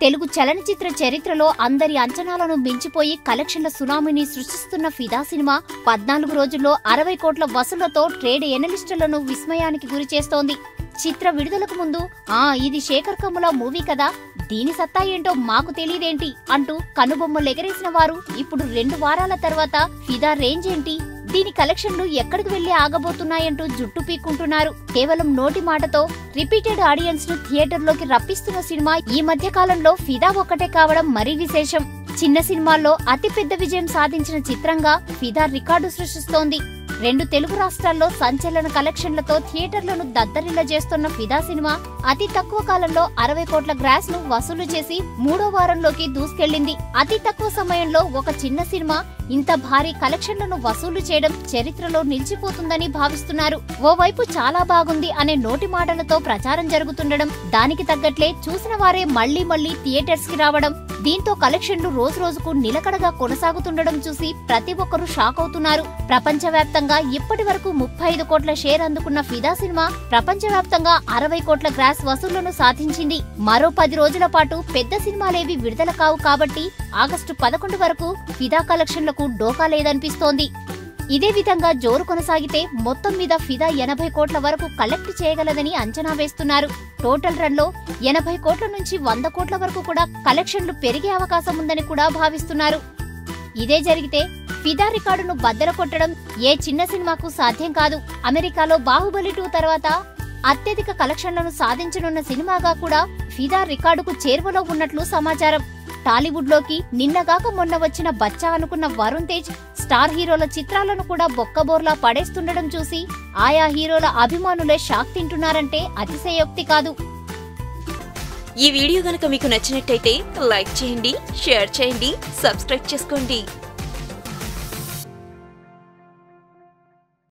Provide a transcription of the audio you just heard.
తెలుగు చలనచిత్ర చరిత్రలో అందరి అంచనాలను మించిపోయి కలెక్షన్ల సునామీని సృష్టిస్తున్న ఫిదా సినిమా 14 రోజుల్లో 60 కోట్ల వసూళ్లతో ట్రేడ్ ఎనలిస్టులను విస్మయానికి గురిచేస్తోంది. చిత్ర విడుదలకు ముందు ఇది శేఖర్ కమ్ముల మూవీ కదా, దీని సత్తా ఏంటో మాకు తెలియదేంటి అంటూ కనుబొమ్మలెగరేసిన వారు ఇప్పుడు 2 వారాల తర్వాత ఫిదా రేంజ్ ఏంటి, దీని కలెక్షన్లు ఎక్కడికి వెళ్లి ఆగబోతున్నాయంటూ జుట్టు పీక్కుంటున్నారు. కేవలం నోటి మాటతో రిపీటెడ్ ఆడియన్స్ ను థియేటర్లోకి రప్పిస్తున్న సినిమా ఈ మధ్య కాలంలో ఫిదా ఒక్కటే కావడం మరీ విశేషం. చిన్న సినిమాల్లో అతిపెద్ద విజయం సాధించిన చిత్రంగా ఫిదా రికార్డు సృష్టిస్తోంది. 2 తెలుగు రాష్ట్రాల్లో సంచలన కలెక్షన్లతో థియేటర్లను దద్దరిల్లా చేస్తున్న ఫిదా సినిమా అతి తక్కువ కాలంలో 60 కోట్ల గ్రాస్ ను వసూలు చేసి 3వ వారంలోకి దూసుకెళ్లింది. అతి తక్కువ సమయంలో ఒక చిన్న సినిమా ఇంత భారీ కలెక్షన్లను వసూలు చేయడం చరిత్రలో నిలిచిపోతుందని భావిస్తున్నారు. ఓవైపు చాలా బాగుంది అనే నోటి మాటలతో ప్రచారం జరుగుతుండడం, దానికి తగ్గట్లే చూసిన వారే మళ్లీ థియేటర్స్ కి రావడం, దీంతో కలెక్షన్లు రోజు రోజుకు నిలకడగా కొనసాగుతుండడం చూసి ప్రతి ఒక్కరూ షాక్ అవుతున్నారు. ప్రపంచవ్యాప్తంగా ఇప్పటి వరకు 35 కోట్ల షేర్ అందుకున్న ఫిదా సినిమా ప్రపంచవ్యాప్తంగా 60 కోట్ల గ్రాస్ వసూళ్లను సాధించింది. మరో 10 రోజుల పాటు పెద్ద సినిమాలేవి విడుదల కావు కాబట్టి ఆగస్టు 11 వరకు ఫిదా కలెక్షన్లకు డోకా లేదనిపిస్తోంది. ఇదే విధంగా జోరు కొనసాగితే మొత్తం మీద ఫిదా 80 కోట్ల వరకు కలెక్ట్ చేయగలదని అంచనా వేస్తున్నారు. టోటల్ రన్ లో 80 కోట్ల నుంచి 100 కోట్ల వరకు కూడా కలెక్షన్లు పెరిగే అవకాశం ఉందని కూడా భావిస్తున్నారు. ఇదే జరిగితే ఫిదా రికార్డును బద్దలు కొట్టడం ఏ చిన్న సినిమాకు సాధ్యం కాదు. అమెరికాలో బాహుబలి 2 తర్వాత అత్యధిక కలెక్షన్లను సాధించనున్న సినిమాగా కూడా ఫిదా రికార్డుకు చేరువలో ఉన్నట్లు సమాచారం. టాలీవుడ్ లోకి నిన్నగాక మొన్న వచ్చిన బచ్చా అనుకున్న వరుణ్ తేజ్ స్టార్ హీరోల చిత్రాలను కూడా బొక్కబోర్లా పడేస్తుండడం చూసి ఆయా హీరోల అభిమానులే షాక్ తింటున్నారంటే అతిశయోక్తి కాదు. ఈ వీడియో గనుక మీకు నచ్చినట్టయితే లైక్ చేయండి, షేర్ చేయండి, సబ్స్క్రైబ్ చేసుకోండి.